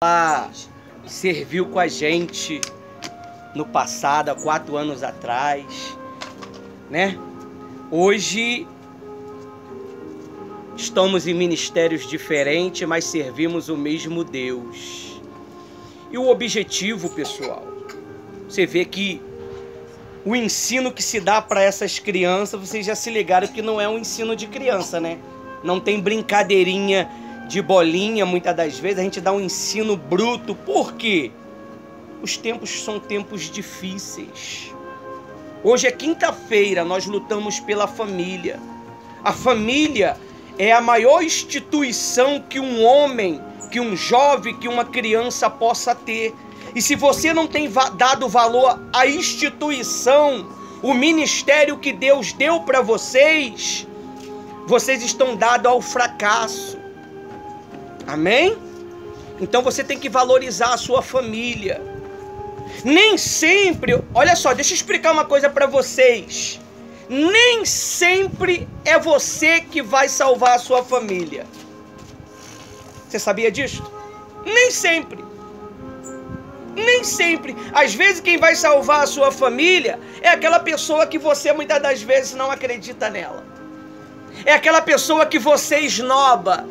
Ela serviu com a gente no passado, há 4 anos atrás, né? Hoje estamos em ministérios diferentes, mas servimos o mesmo Deus. E o objetivo, pessoal, você vê que o ensino que se dá para essas crianças, vocês já se ligaram que não é um ensino de criança, né? Não tem brincadeirinha de bolinha, muitas das vezes a gente dá um ensino bruto. Por quê? Os tempos são tempos difíceis. Hoje é quinta-feira, nós lutamos pela família. A família é a maior instituição que um homem, que um jovem, que uma criança possa ter. E se você não tem dado valor à instituição, o ministério que Deus deu para vocês, vocês estão dados ao fracasso. Amém? Então você tem que valorizar a sua família. Nem sempre, olha só, deixa eu explicar uma coisa para vocês. Nem sempre é você que vai salvar a sua família. Você sabia disso? Nem sempre. Nem sempre. Às vezes quem vai salvar a sua família é aquela pessoa que você muitas das vezes não acredita nela. É aquela pessoa que você esnoba.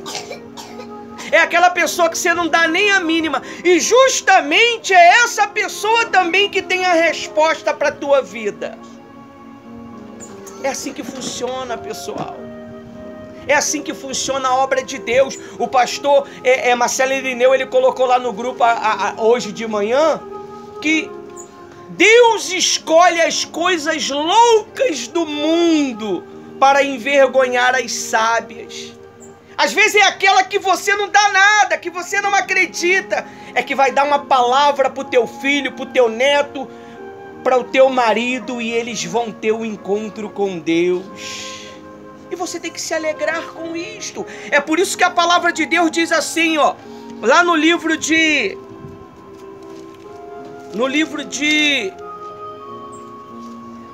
É aquela pessoa que você não dá nem a mínima. E justamente é essa pessoa também que tem a resposta para a tua vida. É assim que funciona, pessoal. É assim que funciona a obra de Deus. O pastor Marcelo Irineu, ele colocou lá no grupo hoje de manhã que Deus escolhe as coisas loucas do mundo para envergonhar as sábias. Às vezes é aquela que você não dá nada, que você não acredita, é que vai dar uma palavra para o teu filho, para o teu neto, para o teu marido, e eles vão ter um encontro com Deus. E você tem que se alegrar com isto. É por isso que a palavra de Deus diz assim, ó, lá no livro de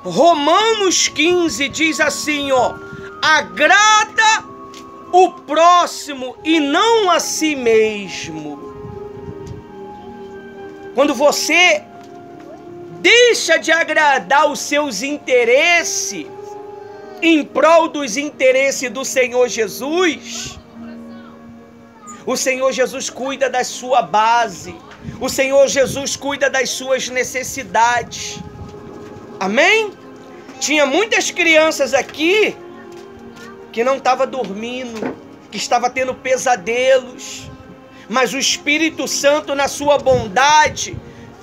Romanos 15 diz assim, ó, agrada o próximo e não a si mesmo. Quando você deixa de agradar os seus interesses em prol dos interesses do Senhor Jesus, o Senhor Jesus cuida da sua base, o Senhor Jesus cuida das suas necessidades. Amém? Tinha muitas crianças aqui que não estava dormindo, que estava tendo pesadelos, mas o Espírito Santo, na sua bondade,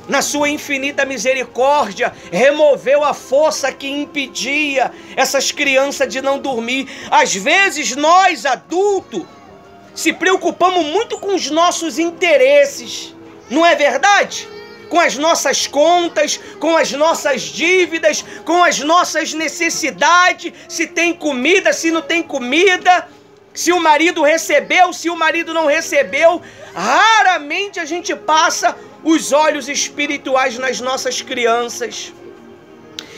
na sua infinita misericórdia, removeu a força que impedia essas crianças de não dormir. Às vezes nós, adultos, se preocupamos muito com os nossos interesses, não é verdade? Com as nossas contas, com as nossas dívidas, com as nossas necessidades, se tem comida, se não tem comida, se o marido recebeu, se o marido não recebeu. Raramente a gente passa os olhos espirituais nas nossas crianças.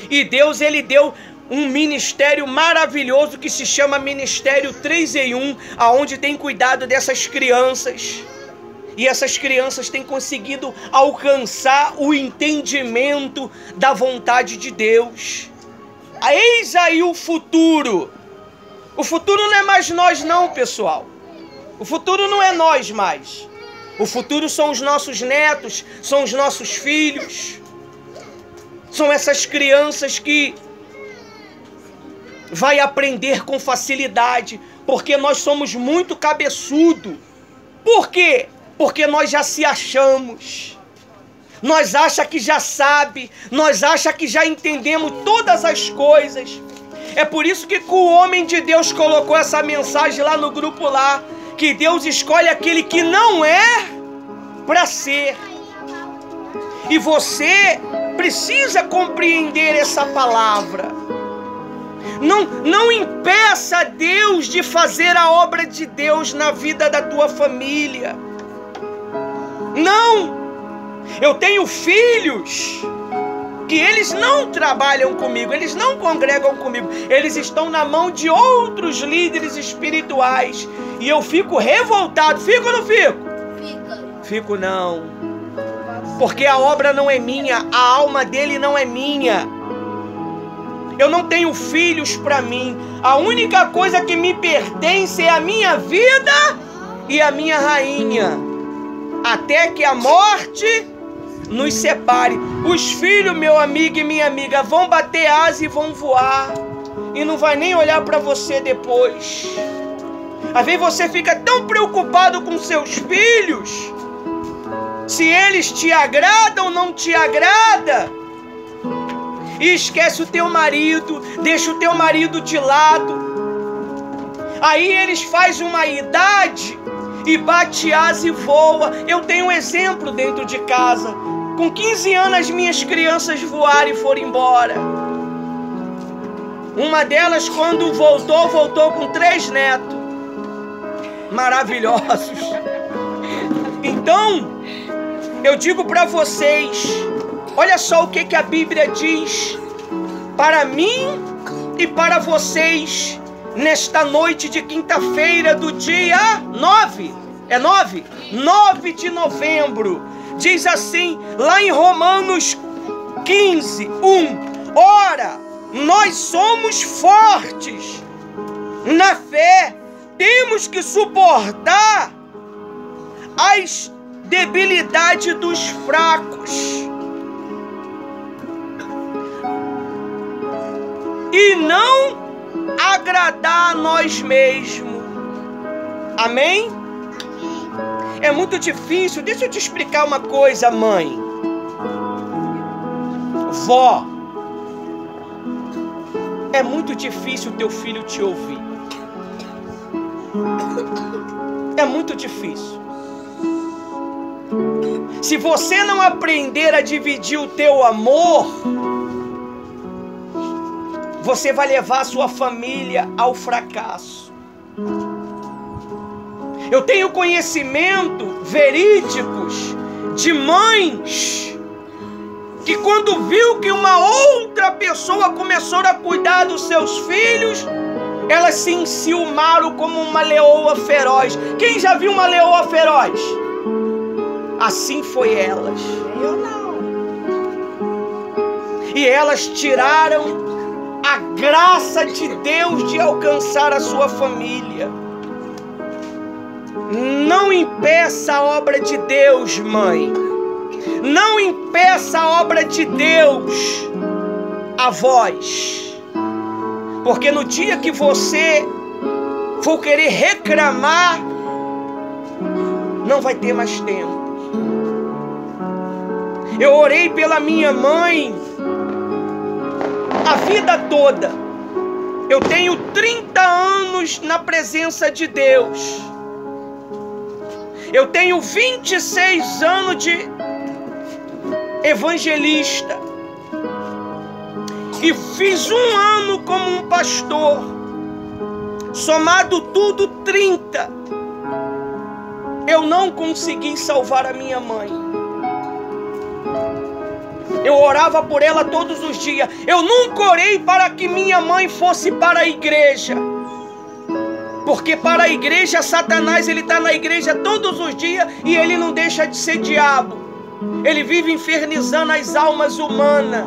E Deus, ele deu um ministério maravilhoso que se chama Ministério 3 em 1, aonde tem cuidado dessas crianças. E essas crianças têm conseguido alcançar o entendimento da vontade de Deus. Eis aí o futuro. O futuro não é mais nós não, pessoal. O futuro não é nós mais. O futuro são os nossos netos, são os nossos filhos. São essas crianças que vai aprender com facilidade, porque nós somos muito cabeçudo. Por quê? Porque nós já se achamos, nós achamos que já sabe, nós achamos que já entendemos todas as coisas. É por isso que o homem de Deus colocou essa mensagem lá no grupo lá, que Deus escolhe aquele que não é para ser. E você precisa compreender essa palavra. Não impeça Deus de fazer a obra de Deus na vida da tua família. Não! Eu tenho filhos que eles não trabalham comigo, eles não congregam comigo, eles estão na mão de outros líderes espirituais. E eu fico revoltado. Fico ou não fico? Fico não. Porque a obra não é minha, a alma dele não é minha. Eu não tenho filhos para mim. A única coisa que me pertence é a minha vida e a minha rainha. Até que a morte nos separe. Os filhos, meu amigo e minha amiga, vão bater asa e vão voar. E não vai nem olhar para você depois. Às vezes você fica tão preocupado com seus filhos, se eles te agradam ou não te agradam, e esquece o teu marido, deixa o teu marido de lado. Aí eles fazem uma idade e bate asa e voa. Eu tenho um exemplo dentro de casa. Com 15 anos as minhas crianças voaram e foram embora. Uma delas, quando voltou com 3 netos. Maravilhosos. Então, eu digo para vocês, olha só o que a Bíblia diz para mim e para vocês nesta noite de quinta-feira do dia 9. É 9? 9 de novembro. Diz assim, lá em Romanos 15, 1. Ora, nós somos fortes na fé. Temos que suportar as debilidades dos fracos e não agradar a nós mesmos. Amém? É muito difícil. Deixa eu te explicar uma coisa, mãe. Vó, é muito difícil o teu filho te ouvir. É muito difícil. Se você não aprender a dividir o teu amor, você vai levar a sua família ao fracasso. Eu tenho conhecimento verídicos de mães que quando viu que uma outra pessoa começou a cuidar dos seus filhos, elas se enciumaram como uma leoa feroz. Quem já viu uma leoa feroz? Assim foi elas. Eu não. E elas tiraram a graça de Deus de alcançar a sua família. Não impeça a obra de Deus, mãe. Não impeça a obra de Deus a vós. Porque no dia que você for querer reclamar, não vai ter mais tempo. Eu orei pela minha mãe a vida toda. Eu tenho 30 anos na presença de Deus. Eu tenho 26 anos de evangelista. E fiz 1 ano como um pastor. Somado tudo, 30. Eu não consegui salvar a minha mãe. Eu orava por ela todos os dias. Eu nunca orei para que minha mãe fosse para a igreja. Porque para a igreja, Satanás, ele está na igreja todos os dias e ele não deixa de ser diabo. Ele vive infernizando as almas humanas.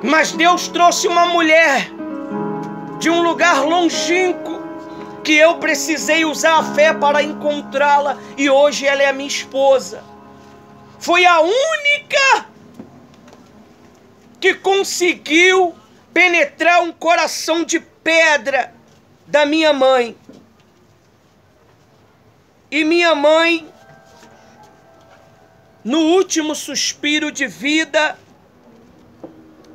Mas Deus trouxe uma mulher de um lugar longínquo que eu precisei usar a fé para encontrá-la e hoje ela é a minha esposa. Foi a única que conseguiu penetrar um coração de pedra da minha mãe. E minha mãe, no último suspiro de vida,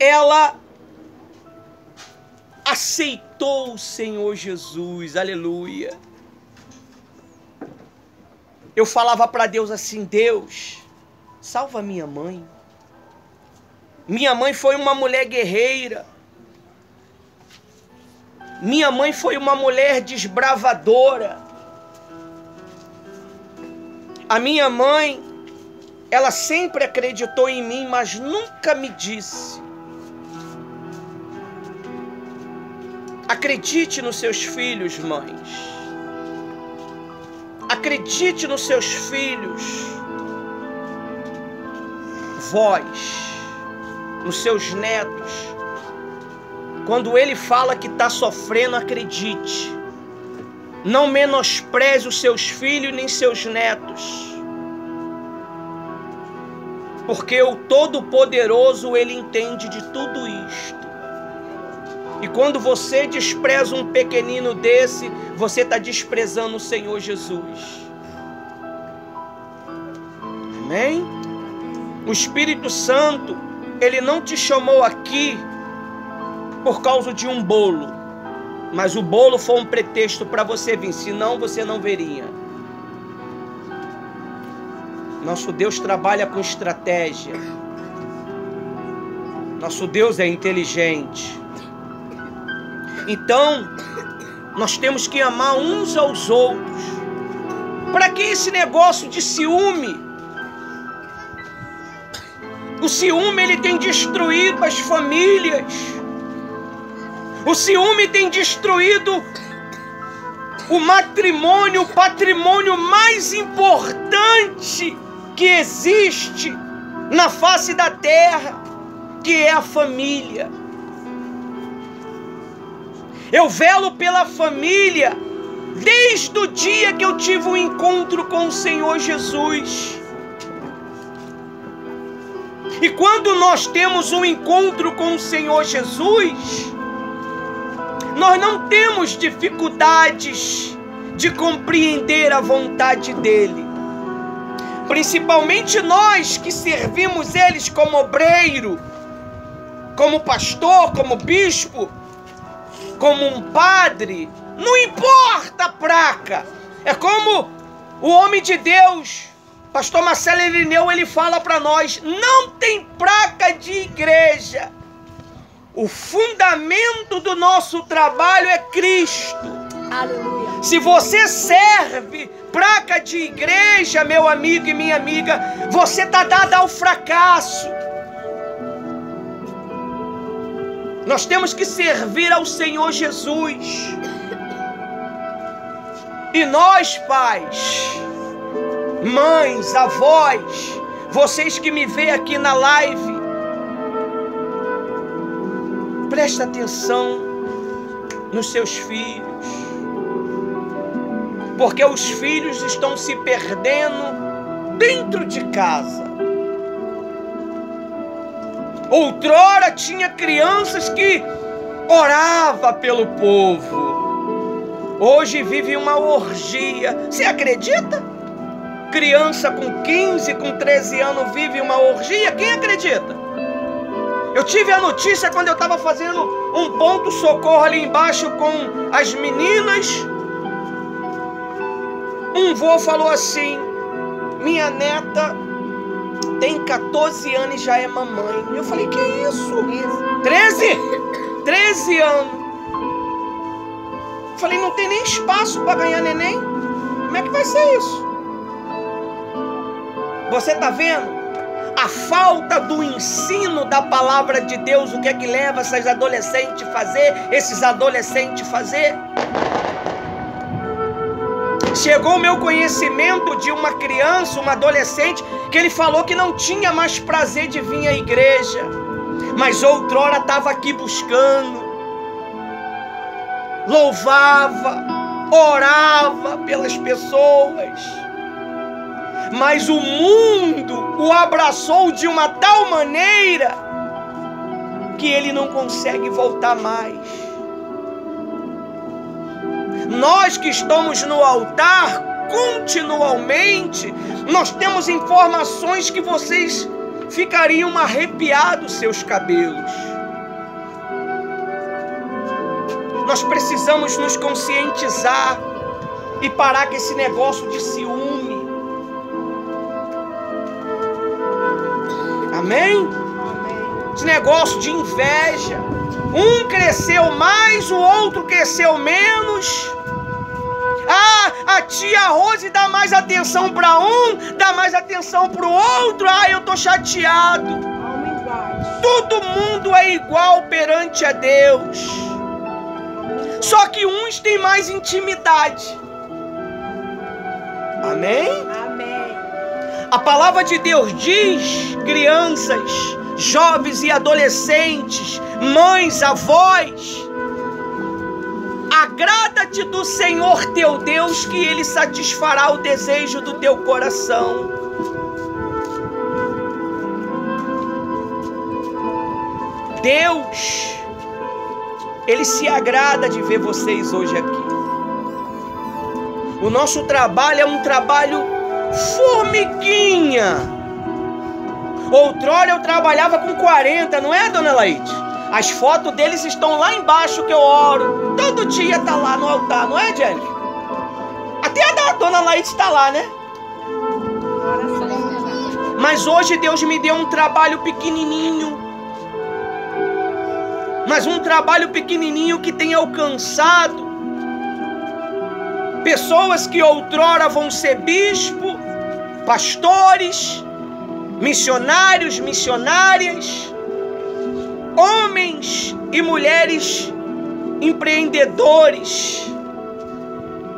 ela aceitou o Senhor Jesus, aleluia. Eu falava para Deus assim: Deus, salva minha mãe. Minha mãe foi uma mulher guerreira. Minha mãe foi uma mulher desbravadora. A minha mãe, ela sempre acreditou em mim, mas nunca me disse: acredite nos seus filhos, mães. Acredite nos seus filhos. Vós, nos seus netos. Quando ele fala que está sofrendo, acredite. Não menospreze os seus filhos nem seus netos. Porque o Todo-Poderoso, ele entende de tudo isto. E quando você despreza um pequenino desse, você está desprezando o Senhor Jesus. Amém? O Espírito Santo, ele não te chamou aqui por causa de um bolo. Mas o bolo foi um pretexto para você vir, senão você não veria. Nosso Deus trabalha com estratégia. Nosso Deus é inteligente. Então, nós temos que amar uns aos outros. Para que esse negócio de ciúme? O ciúme, ele tem destruído as famílias. O ciúme tem destruído o matrimônio, o patrimônio mais importante que existe na face da terra, que é a família. Eu velo pela família desde o dia que eu tive um encontro com o Senhor Jesus. E quando nós temos um encontro com o Senhor Jesus, nós não temos dificuldades de compreender a vontade dEle. Principalmente nós que servimos eles como obreiro, como pastor, como bispo, como um padre. Não importa a placa. É como o homem de Deus, pastor Marcelo Irineu, ele fala para nós: não tem placa de igreja. O fundamento do nosso trabalho é Cristo. Aleluia. Se você serve placa de igreja, meu amigo e minha amiga, você está dado ao fracasso. Nós temos que servir ao Senhor Jesus. E nós, pais, mães, avós, vocês que me veem aqui na live, presta atenção nos seus filhos. Porque os filhos estão se perdendo dentro de casa. Outrora tinha crianças que oravam pelo povo. Hoje vive uma orgia. Você acredita? Criança com 15, com 13 anos vive uma orgia? Quem acredita? Eu tive a notícia quando eu estava fazendo um ponto-socorro ali embaixo com as meninas. Um vô falou assim: minha neta tem 14 anos e já é mamãe. Eu falei: que isso? 13? 13 anos. Eu falei: não tem nem espaço para ganhar neném? Como é que vai ser isso? Você está vendo? A falta do ensino da palavra de Deus, o que é que leva essas adolescentes a fazer, esses adolescentes a fazer? Chegou o meu conhecimento de uma criança, uma adolescente, que ele falou que não tinha mais prazer de vir à igreja, mas outrora estava aqui buscando, louvava, orava pelas pessoas, mas o mundo o abraçou de uma tal maneira que ele não consegue voltar mais. Nós que estamos no altar continuamente, nós temos informações que vocês ficariam arrepiados seus cabelos. Nós precisamos nos conscientizar e parar com esse negócio de ciúme. Amém? Esse negócio de inveja. Um cresceu mais, o outro cresceu menos. A tia Rose dá mais atenção para um, dá mais atenção para o outro. Eu tô chateado. Todo mundo é igual perante a Deus. Só que uns têm mais intimidade. Amém? Amém. A palavra de Deus diz, crianças, jovens e adolescentes, mães, avós, agrada-te do Senhor teu Deus, que Ele satisfará o desejo do teu coração. Deus, Ele se agrada de ver vocês hoje aqui. O nosso trabalho é um trabalho formiguinha. Outrora eu trabalhava com 40, não é, dona Laide? As fotos deles estão lá embaixo que eu oro. Todo dia tá lá no altar, não é, Jennifer? Até a da dona Laide está lá, né? Mas hoje Deus me deu um trabalho pequenininho. Mas um trabalho pequenininho que tem alcançado pessoas que outrora vão ser bispo, pastores, missionários, missionárias, homens e mulheres empreendedores.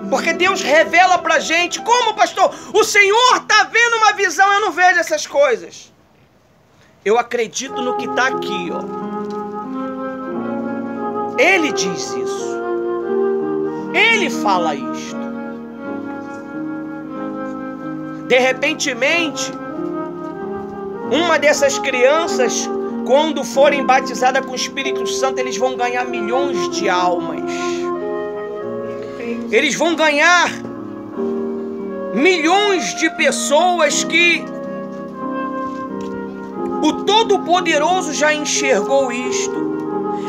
Porque Deus revela pra gente, como pastor, o Senhor está vendo uma visão, eu não vejo essas coisas. Eu acredito no que está aqui, ó. Ele diz isso. Ele fala isto. De repentemente, uma dessas crianças, quando forem batizadas com o Espírito Santo, eles vão ganhar milhões de almas. Eles vão ganhar milhões de pessoas que o Todo-Poderoso já enxergou isto.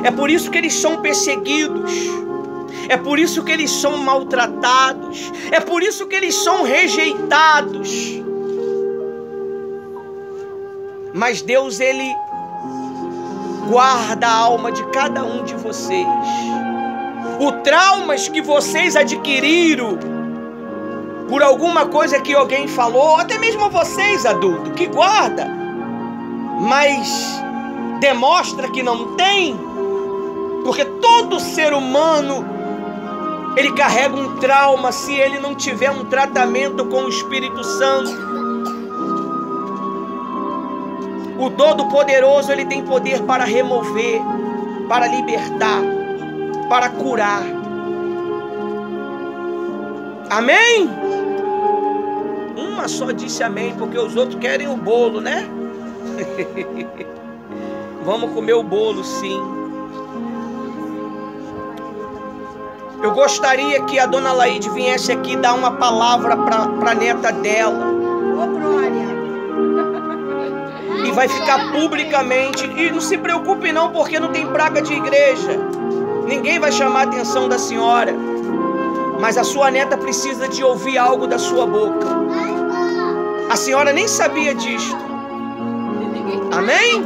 É por isso que eles são perseguidos. É por isso que eles são maltratados. É por isso que eles são rejeitados. Mas Deus, Ele guarda a alma de cada um de vocês. Os traumas que vocês adquiriram por alguma coisa que alguém falou, até mesmo vocês, adultos, que guarda, mas demonstra que não tem, porque todo ser humano, ele carrega um trauma se ele não tiver um tratamento com o Espírito Santo. O Todo-Poderoso, ele tem poder para remover, para libertar, para curar. Amém? Uma só disse amém, porque os outros querem o bolo, né? Vamos comer o bolo, sim. Eu gostaria que a dona Laide viesse aqui dar uma palavra para a neta dela. Ô, glória. E vai ficar publicamente. E não se preocupe não, porque não tem praga de igreja. Ninguém vai chamar a atenção da senhora. Mas a sua neta precisa de ouvir algo da sua boca. A senhora nem sabia disto. Amém?